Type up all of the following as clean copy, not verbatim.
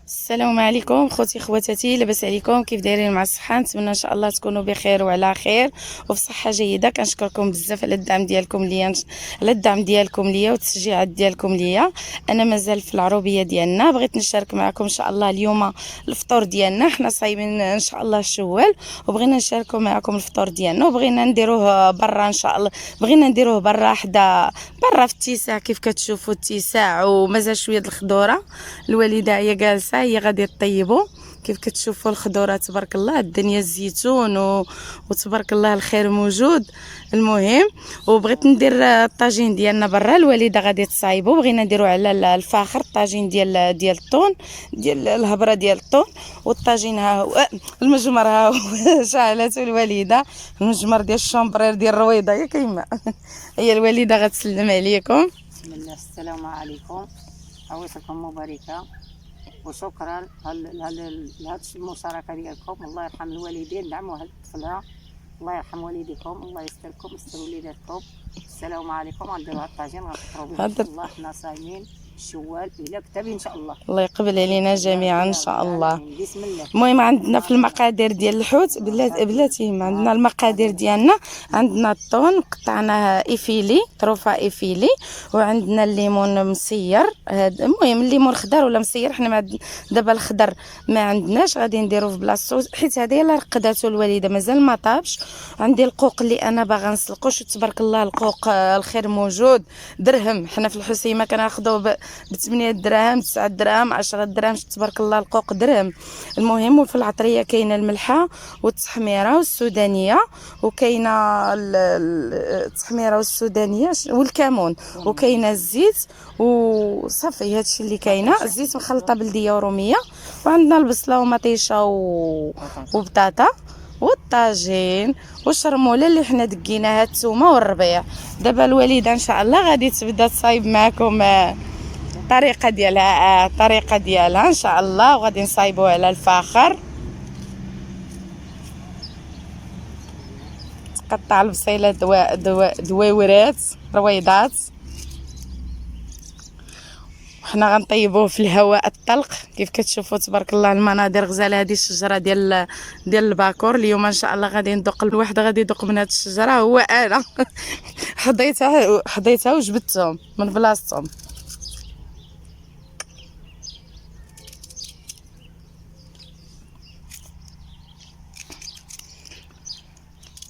السلام عليكم خوتي خواتاتي، لاباس عليكم؟ كيف دايرين مع الصحه؟ نتمنى ان شاء الله تكونوا بخير وعلى خير وفي صحه جيده. كنشكركم بزاف على الدعم ديالكم ليا، والتشجيعات ديالكم ليا. انا مازال في العروبيه ديالنا، بغيت نشارك معكم ان شاء الله اليوم الفطور ديالنا. حنا صايمين ان شاء الله الشوال، وبغينا نشاركوا معكم الفطور ديالنا، وبغينا نديروه برا ان شاء الله. بغينا نديروه برا حدا برا في التيساع، كيف كتشوفوا التيساع، ومازال شويه د الخضوره. الوالده هي جالسه، هي غادي طيبوا. كيف كتشوفوا الخضوره تبارك الله، الدنيا الزيتون وتبارك الله الخير موجود. المهم وبغيت ندير الطاجين ديالنا برا، الوالده غادي تصايبوا. بغينا نديرو على الفاخر الطاجين ديال الطون، ديال الهبره ديال الطون. والطاجين ها هو، المجمر ها هو شعلته الوالده، المجمر ديال الشومبرير ديال الرويضه يا كيما. هي الوالده غتسلم عليكم. بسم الله، السلام عليكم، عويصكم مباركة، وشكرا لهاد المشاركة ديالكم. الله يرحم الوالدين، دعموا هاد الطفلة. الله يرحم والديكم، الله يستركم، يستر وليداتكم. السلام عليكم. غنديروا هاد الطاجين غنفطروا به ان شاء الله. حنا صايمين الشوال الى كتاب ان شاء الله. الله يقبل علينا جميعا ان شاء الله. بسم الله. المهم عندنا في المقادير ديال الحوت بلاتي، عندنا المقادير ديالنا. عندنا الطون قطعناه ايفيلي، طروفه ايفيلي، وعندنا الليمون مسير. هذا المهم الليمون خضر ولا مسير، حنا دابا الخضر ما عندناش، غادي نديرو في بلاصتو حيت هذه يلاه رقداتو الوالده مازال ما طابش. عندي القوق اللي انا باغا نسلقو، شو تبارك الله القوق الخير موجود. درهم، حنا في الحسيمه كناخذو ب 8 دراهم، 9 دراهم، 10 دراهم، تبارك الله القوق درهم. المهم وفي العطريه كاينه الملحه والتحميره والسودانيه، وكاينه التحميره والسودانيه والكمون، وكاينه الزيت وصافي. هادشي اللي كاينه. الزيت مخلطه بلديه وروميه، وعندنا البصله ومطيشه وبطاطا والطاجين والشرموله اللي حنا دقيناها، الثومه والربيع. دابا الوالده ان شاء الله غادي تبدا تصايب معكم الطريقه ديالها ان شاء الله، وغادي نصايبوها على الفاخر. تقطع البصيله دويورات رويضات، وحنا غنطيبوه في الهواء الطلق. كيف كتشوفوا تبارك الله المناظر غزاله. هذه الشجره ديال الباكور. اليوم ان شاء الله غادي ندوق، الواحد غادي يدوق من هذه الشجره هو انا. حضيتها وجبدتهم من بلاصتهم.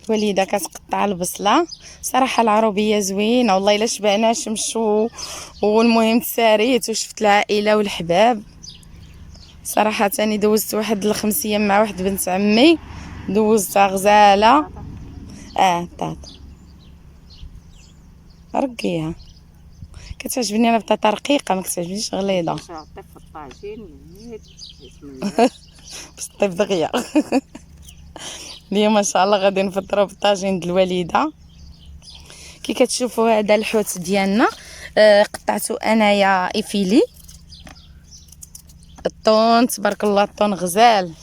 الوالده كتقطع البصله. صراحه العروبيه زوينه والله، الا شبعنا شمشو. والمهم تساريت وشفت العائله والحباب. صراحه تاني دوزت واحد الخمس ايام مع واحد بنت عمي، دوزتها غزاله. طاط رقيها، كتعجبني انا بطاطا رقيقه، ما كتعجبنيش غليظه. طيب الطاجين بسم الله. باش طيب دغيا. اليوم ان شاء الله غادي نفطروا بالطاجين ديال الوالده. كي كتشوفوا هذا الحوت ديالنا قطعته انايا ايفيلي. الطون تبارك الله، الطون غزال.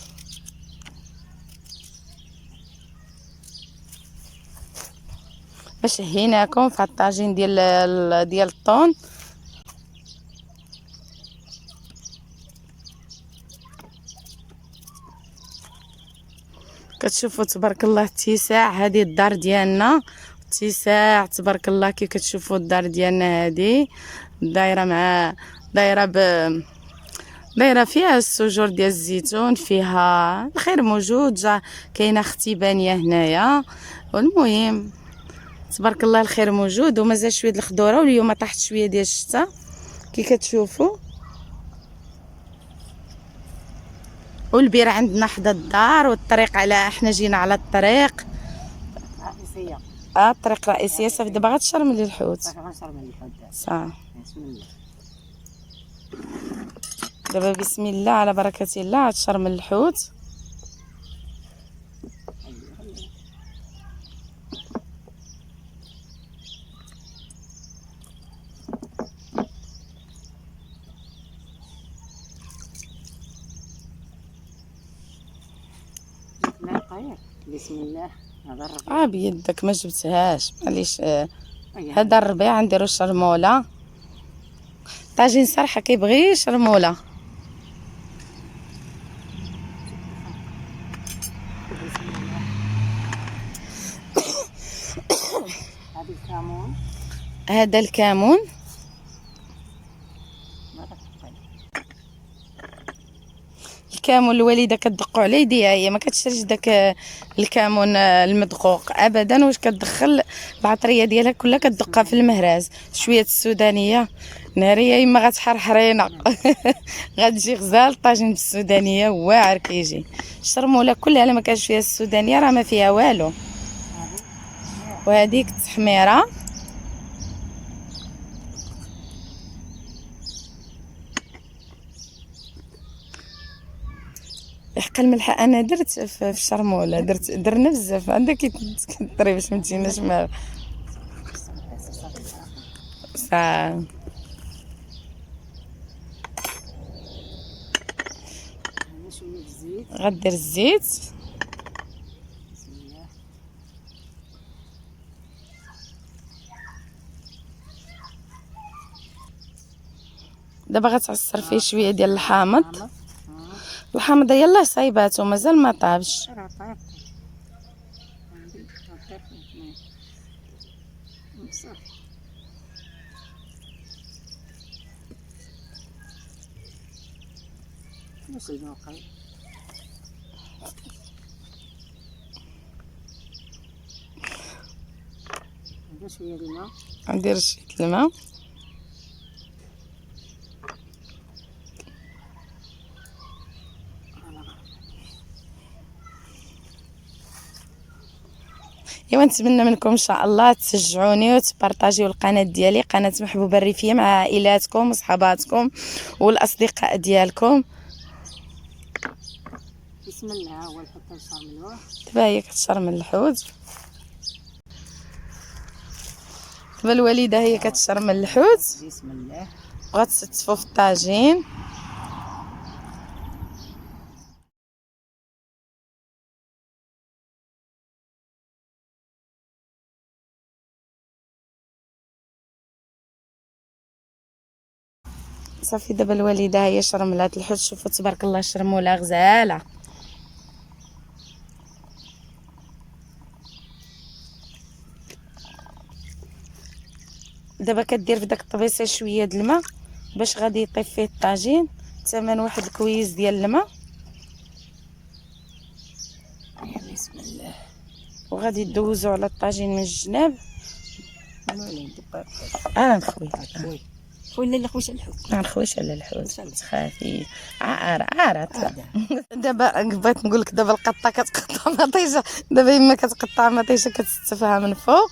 باش هيناكم في الطاجين ديال الطون. كتشوفوا تبارك الله اتساع. هذه الدار ديالنا اتساع تبارك الله. كيف كتشوفوا الدار ديالنا هذه دايره فيها السجور ديال الزيتون، فيها الخير موجود. كاينه اختبانيه هنايا. والمهم تبارك الله الخير موجود، ومازال شويه د الخضوره، واليوم طاحت شويه ديال الشتا كي كتشوفوا. والبير عندنا حدا الدار، والطريق على حنا جينا على الطريق رئيسية. الطريق رئيسيه. صافي دابا غتشرملي الحوت. صافي بسم الله. دابا بسم الله على بركه الله غتشرمل الحوت. بسم الله. هذا الربيع بيدك ما جبتهاش معليش. هذا الربيع نديرو الشرموله. طاجين صراحه كيبغي شرموله. كمون. هذا الكمون. الكمون الوالده كتدقوا على يديها، هي ما كتشريش داك الكمون المدقوق ابدا، واش كتدخل العطريه ديالها كلها كتدقها في المهراز. شويه السودانيه ناريه يما غتحرحرينا غتجي غزال طاجين بالسودانيه واعر كيجي. الشرموله كلها ما كانش فيها السودانيه راه ما فيها والو. وهذيك التحميره يحق الملح. انا درت في الشرموله درنا بزاف عندك كطري باش ما تجيناش مال ساعه. شويه الزيت. غدير الزيت. بسم الله. دابا غتعصر فيه شويه ديال الحامض. الحامض يلاه صايباتو مازال ما طابش. راه طايب. صافي. نص الموقع. ندير شويه الماء. ندير شويه الماء. ايوا نتمنى منكم ان شاء الله تشجعوني وتبارطاجيو القناه ديالي، قناه محبوبه الريفيه، مع عائلاتكم وصحباتكم والاصدقاء ديالكم. بسم الله. اول حتى نشرملوه. دابا هي كتشرمل الحوت. دابا الوالده هي كتشرمل الحوت. بسم الله. وغتستفو في الطاجين. صافي دابا الوالده هي شرملات الحوت. شوفوا تبارك الله شرموله غزاله. دابا كدير في داك الطبيصه شويه د الماء باش غادي يطيب فيه الطاجين، ثمن واحد الكويس ديال الماء. بسم الله. وغادي يدوزو على الطاجين من الجناب. نخوي خويا لا خويش الحوت. نخويش على الحوت تخافي. عارت دابا بغيت نقول لك دابا القطه كتقطع مطيشه. دابا يما كتقطع مطيشه كتستفها من فوق.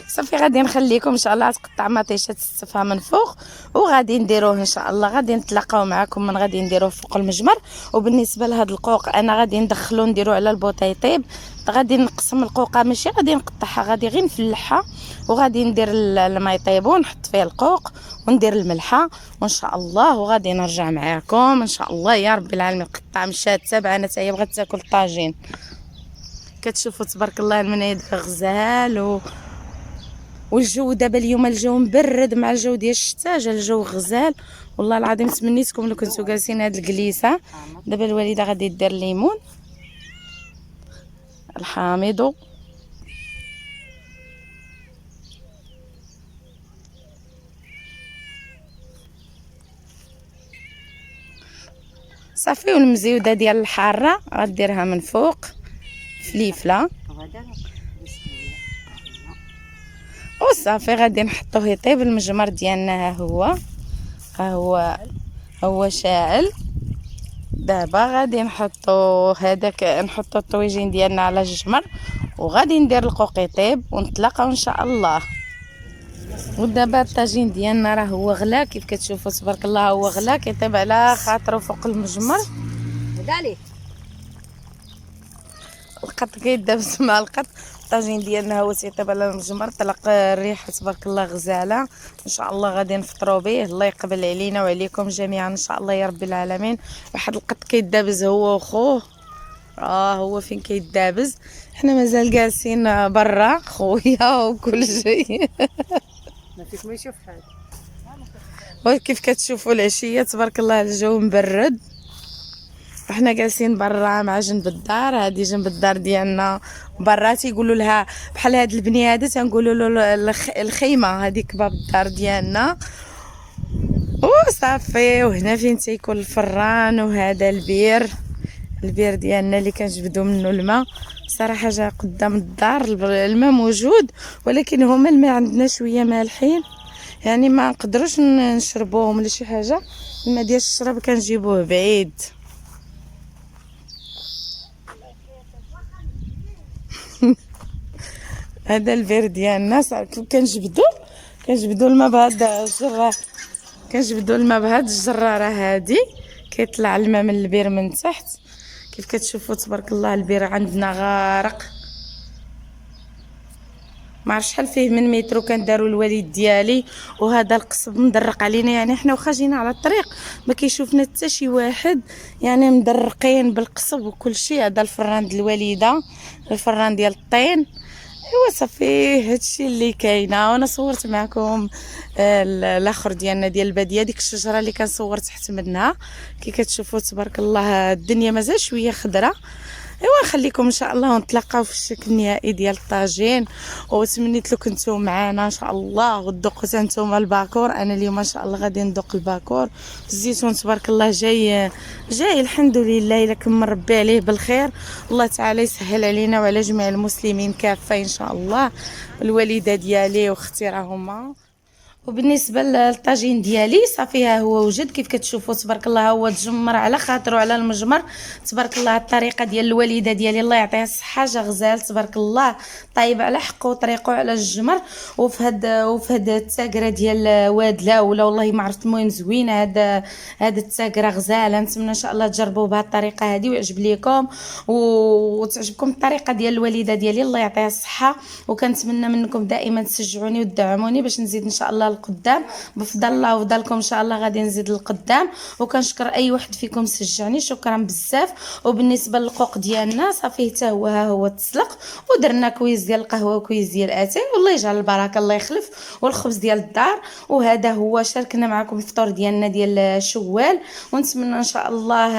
صافي غادي نخليكم ان شاء الله تقطع مطيشه تستفها من فوق، وغادي نديروه ان شاء الله. غادي نتلاقاو معكم من غادي نديروه فوق المجمر. وبالنسبه لهذا القوق انا غادي ندخلو نديرو على البوطه يطيب. غادي نقسم القوقه، ماشي غادي نقطعها، غادي غير نفلحها وغادي ندير الماء يطيب ونحط فيه القوق وندير الملحه وان شاء الله. وغادي نرجع معكم ان شاء الله يا رب العالمين. القطه مشات تابعه حتى هي بغات تاكل الطاجين. كتشوفوا تبارك الله المنايد غزال والجو دابا اليوم الجو مبرد مع الجو ديال الشتاء. جا الجو غزال والله العظيم. تمنيتكم لو كنتو جالسين هاد الجليسه. دابا الوالده غادي دير الليمون الحامض صافي، والمزيوده ديال الحاره غديرها من فوق. فليفله وصافي غادي نحطوه يطيب. المجمر ديالنا ها هو شاعل. دابا غادي نحطو هذاك، نحطو الطويجين ديالنا على الجمر وغادي ندير القوق يطيب ونتلاقاو ان شاء الله. ودابا الطاجين ديالنا راه هو غلا كيف كتشوفوا تبارك الله. هو غلا كيطيب على خاطرو فوق المجمر. دالي القط كيدابس مع القط. الطاجين ديالنا هو تيطيب على المجمر. طلق الريحه تبارك الله غزاله. ان شاء الله غادي نفطروا به. الله يقبل علينا وعليكم جميعا ان شاء الله يا رب العالمين. واحد القط كيدابز هو وخوه. هو فين كيدابز. حنا مازال جالسين برا خويا وكل شيء. ما فيك ما يشوف حاجه. وكيف كتشوفوا العشيه تبارك الله الجو مبرد. وحنا جالسين برا مع جنب الدار. هادي جنب الدار ديالنا برا تيقولوا لها بحال هاد البنيه هذا تنقولوا له الخيمه، هذيك باب الدار ديالنا وصافي. وهنا فين تيكون الفران، وهذا البير ديالنا اللي كنجبدوا منه الماء. صراحه جا قدام الدار الماء موجود، ولكن هما الماء عندنا شويه مالحين، يعني ما نقدروش نشربوهم ولا شي حاجه. الماء ديال الشرب كنجيبوه بعيد. هذا البير ديالنا كنجبدوا الماء بهذا الجرار، كنجبدوا الماء بهاد الجراره هادي، كيطلع الماء من البير من تحت. كيف كتشوفوا تبارك الله البير عندنا غارق. ما عرفش شحال فيه من متر، كان داروا الوالد ديالي. وهذا القصب مدرق علينا، يعني حنا واخا جينا على الطريق ما كيشوفنا حتى شي واحد، يعني مدرقين بالقصب وكل شيء. هذا الفران ديال الوالده، الفران ديال الطين. ايوا صافي هادشي اللي كاينه. وانا صورت معكم الاخر ديالنا ديال الباديه، ديك الشجره اللي كنصور تحت منها. كي كتشوفوا تبارك الله الدنيا مازال شويه خضره. ايوا نخليكم ان شاء الله ونتلاقاو في الشكل النهائي ديال الطاجين. وتمنيت لكم نتوما معانا ان شاء الله وتذوقوا حتى نتوما الباكور. انا اليوم ان شاء الله غادي نذوق الباكور. الزيتون تبارك الله جاي الحمد لله، الا كمل ربي عليه بالخير. الله تعالى يسهل علينا وعلى جميع المسلمين كافه ان شاء الله. الوالده ديالي واختي راهما. وبالنسبه للطاجين ديالي صافي ها هو وجد. كيف كتشوفوا تبارك الله هو تجمر على خاطرو على المجمر. تبارك الله الطريقه ديال الوالده ديالي الله يعطيها الصحه، جا غزال تبارك الله طايب على حقه وطريقه على الجمر. وفي هاد التاكره ديال وادله ولا والله ما عرفت، المهم زوينه هاد التاكره غزاله. نتمنى ان شاء الله تجربوا بهذه الطريقه هذه ويعجب لكم وتعجبكم الطريقه ديال الوالده ديالي الله يعطيها الصحه. وكنتمنى منكم دائما تشجعوني وتدعموني باش نزيد ان شاء الله القدام. بفضل الله وفضلكم ان شاء الله غادي نزيد للقدام. وكنشكر اي واحد فيكم سجعني، شكرا بزاف. وبالنسبه للقوق ديالنا صافي حتى هو ها هو تسلق، ودرنا كويس ديال القهوه وكويس ديال اتاي، والله يجعل البركه الله يخلف. والخبز ديال الدار. وهذا هو شاركنا معكم الفطور ديالنا ديال شوال. ونتمنى ان شاء الله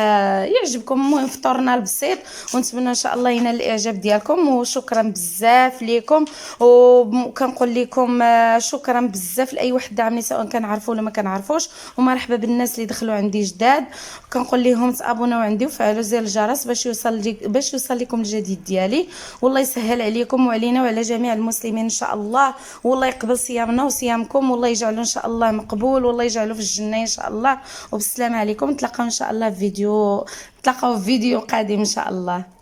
يعجبكم. المهم فطورنا البسيط، ونتمنى ان شاء الله ينال الاعجاب ديالكم. وشكرا بزاف ليكم. وكنقول لكم شكرا بزاف لاي واحد دعمني سواء كنعرفو ولا ما كنعرفوش. ومرحبا بالناس اللي دخلوا عندي جداد. كنقول لهم تابوناو عندي وفعلوا زر الجرس باش يوصل لكم الجديد ديالي. والله يسهل عليكم وعلينا وعلى جميع المسلمين ان شاء الله. والله يقبل صيامنا وصيامكم، والله يجعله ان شاء الله مقبول، والله يجعله في الجنه ان شاء الله. وبالسلامه عليكم. نتلاقاو ان شاء الله في فيديو قادم ان شاء الله.